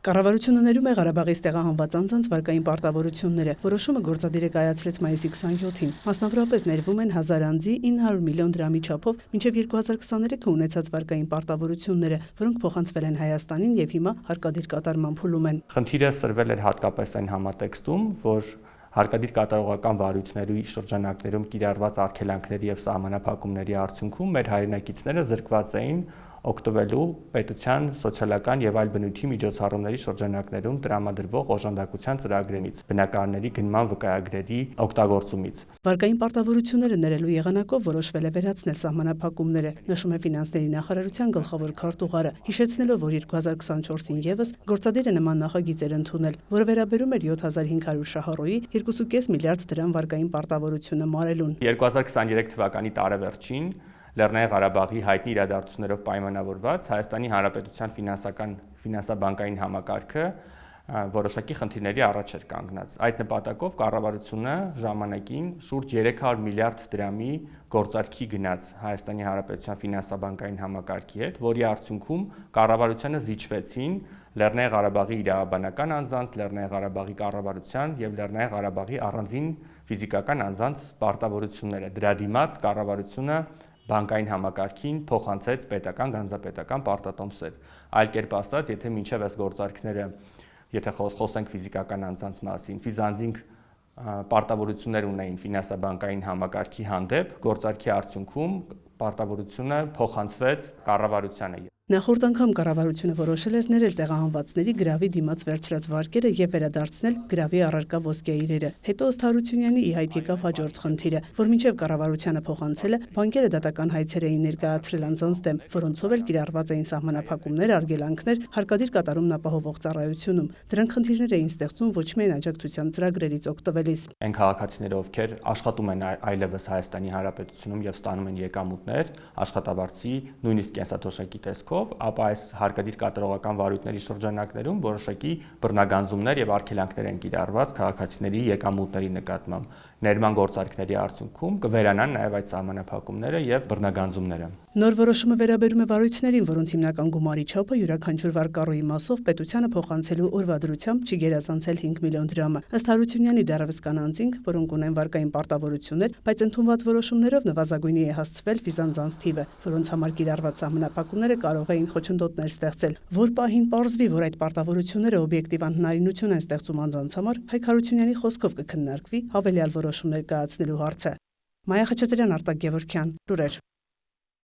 Կառավարությունը ներում է Ղարաբաղից տեղահանված անձանց վարկային պարտավորությունները։ Որոշումը գործադիր է կայացրեց մայիսի 27-ին։ Մասնավորապես ներվում են 1000 անձի 900 միլիոն դրամի չափով մինչև 2023-ը ունեցած վարկային պարտավորությունները, որոնք փոխանցվել են Հայաստանին եւ հիմա հարկադիր կատարման փուլում են։ Խնդիրը սրվել էր հատկապես այն համատեքստում, որ հարկադիր կատարողական վարույթների շրջանակներում կիրառված արգելանքների եւ սահմանափակումների արդյունքում մեր հայրենակիցները զրկված էին օգտվելու պետության սոցիալական եւ այլ բնույթի միջոցառումների շրջանակներում տրամադրվող օժանդակության ծրագրերից, բնակարանների գնման վկայագրերի օգտագործումից։ Վարկային պարտավորությունները ներելու եղանակով որոշվել է վերացնել սահմանափակումները, նշում է ֆինանսների նախարարության գլխավոր քարտուղարը, հիշեցնելով, որ 2024-ին եւս գործադիր է նման նախագիծեր ընդունել, որը վերաբերում էր 7500 շահառուի 2.5 միլիարդ դրամ վարկային պարտավորությունը մարելուն։ 2023 թվականի տարեվերջին Լեռնային Ղարաբաղի հայտնի իրադարձություններով պայմանավորված Հայաստանի Հանրապետության ֆինանսաբանկային համակարգը որոշակի խնդիրների առաջ էր կանգնած։ Այդ նպատակով կառավարությունը ժամանակին շուրջ 300 միլիարդ դրամի գործարքի գնաց Հայաստանի Հանրապետության ֆինանսաբանկային համակարգի հետ, որի արդյունքում կառավարությանը զիջվեցին Լեռնային Ղարաբաղի իրավաբանական անձանց, Լեռնային Ղարաբաղի կառավարության եւ Լեռնային Ղարաբաղի առանձին ֆիզիկական անձանց պարտավորությունները։ Դրա դիմաց կառավարությունը բանկային համակարգին փոխանցեց պետական գանձապետական պարտատոմսեր։ Այլ կերպ ասած, եթե մինչև այս գործարքները, եթե խոսենք ֆիզիկական անձանց մասին, ֆիզանձինք պարտավորություններ ունեին ֆինանսաբանկային համակարգի հանդեպ, գործարքի արդյունքում պարտավորությունը փոխանցվեց կառավարությանը։ Նախորդ անգամ կառավարությունը որոշել էր ներել տեղահանվածների գրավի դիմաց վերցրած վարկերը եւ վերադարձնել գրավի առարկա ոսկե իրերը։ Հետո ըստ Հարությունյանի ի հայտ եկավ հաջորդ խնդիրը, որ մինչև կառավարությանը փոխանցելը բանկերը դատական հայցեր էին ներկայացրել անձանց դեմ, որոնցով էլ կիրառված էին սահմանափակումներ, արգելանքներ, հարկադիր կատարումն ապահովող ծառայությունում։ Դրանք խնդիրներ էին ստեղծում ոչ միայն աջակցության ծրագրերից օգտվելիս։ Այն քաղաքացիները, ովքեր աշխատում են այլևս Հայաստանի Հանրապետությունում եւ ստանում են եկամուտներ, աշխատավարձի, նույնիսկ կենսաթոշակի տեսքով, ապա այս հարկադիր կատարողական վարույթների շրջանակներում որոշակի բռնագանձումներ եւ արգելանքներ են կիրառված քաղաքացիների եկամուտների նկատմամբ։ Ներման գործարքների արդյունքում կվերանան նաեւ այդ սահմանափակումները եւ բռնագանձումները։ Նոր որոշումը վերաբերում է վարույթներին, որոնց հիմնական գումարի չափը յուրաքանչյուր վարկառուի մասով պետությանը փոխանցելու օրվա դրությամբ չի գերազանցել 5 միլիոն դրամը։ Ըստ Հարությունյանի դեռևս կան անձինք, որոնք ունեն վարկային պարտավորություններ, բայց ընդունված որոշումներով նվազագույնի է հասցվել ֆիզանձանց թիվը, որոնց համար կիրառված սահմանափակումները կարող էին խոչընդոտներ ստեղծել։ Որ պահին պարզվի, որ այդ պարտավորությունները օբյեկտիվ անհնարինություն են ստեղծում անձանց համար, Հայկ Հարությունյանի խոսքով կքննարկվի հավելյալ որոշումներ կայացնելու հարցը։ Մայա Խաչատրյան, Արտակ Գևորգյան, լուրեր։